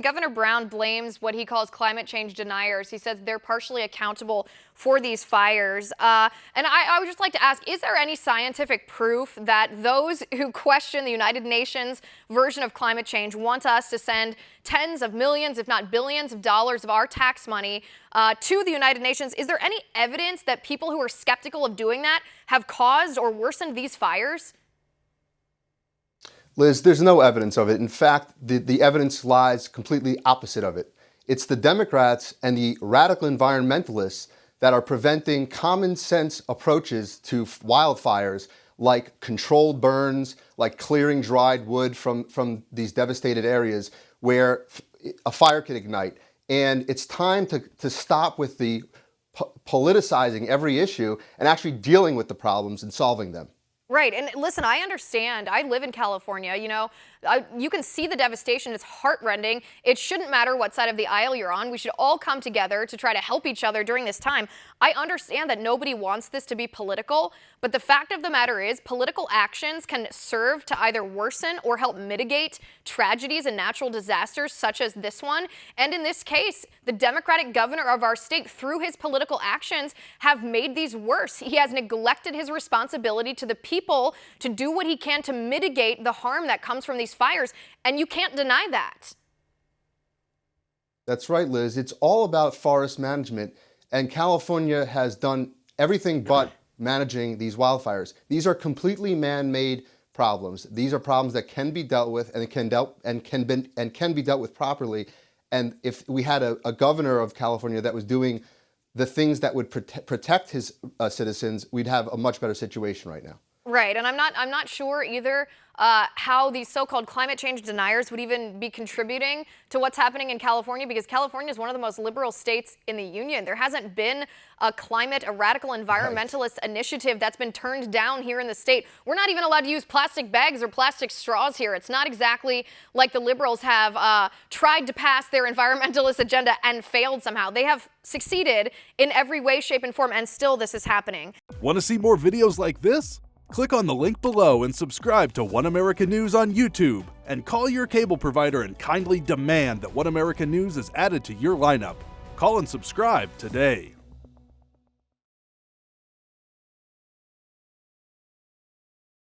Governor Brown blames what he calls climate change deniers. He says they're partially accountable for these fires. And I would just like to ask, is there any scientific proof that those who question the United Nations version of climate change want us to send tens of millions, if not billions of dollars of our tax money to the United Nations? Is there any evidence that people who are skeptical of doing that have caused or worsened these fires? Liz, there's no evidence of it. In fact, the evidence lies completely opposite of it. It's the Democrats and the radical environmentalists that are preventing common sense approaches to wildfires, like controlled burns, like clearing dried wood from these devastated areas where a fire can ignite. And it's time to stop with the politicizing every issue and actually dealing with the problems and solving them. Right. And listen, I understand. I live in California. You can see the devastation. It's heartrending. It shouldn't matter what side of the aisle you're on. We should all come together to try to help each other during this time. I understand that nobody wants this to be political, but the fact of the matter is political actions can serve to either worsen or help mitigate tragedies and natural disasters such as this one. And in this case, the Democratic governor of our state, through his political actions, have made these worse. He has neglected his responsibility to the people to do what he can to mitigate the harm that comes from these fires, and you can't deny that. That's right, Liz. It's all about forest management, and California has done everything but managing these wildfires. These are completely man-made problems. These are problems that can be dealt with, and can be dealt with properly. And if we had a governor of California that was doing the things that would protect his citizens, we'd have a much better situation right now. Right, and I'm not sure either how these so-called climate change deniers would even be contributing to what's happening in California, because California is one of the most liberal states in the union. There hasn't been a radical environmentalist initiative that's been turned down here in the state. We're not even allowed to use plastic bags or plastic straws here. It's not exactly like the liberals have tried to pass their environmentalist agenda and failed somehow. They have succeeded in every way, shape, and form, and still this is happening. Want to see more videos like this? Click on the link below and subscribe to One America News on YouTube, and call your cable provider and kindly demand that One America News is added to your lineup. Call and subscribe today.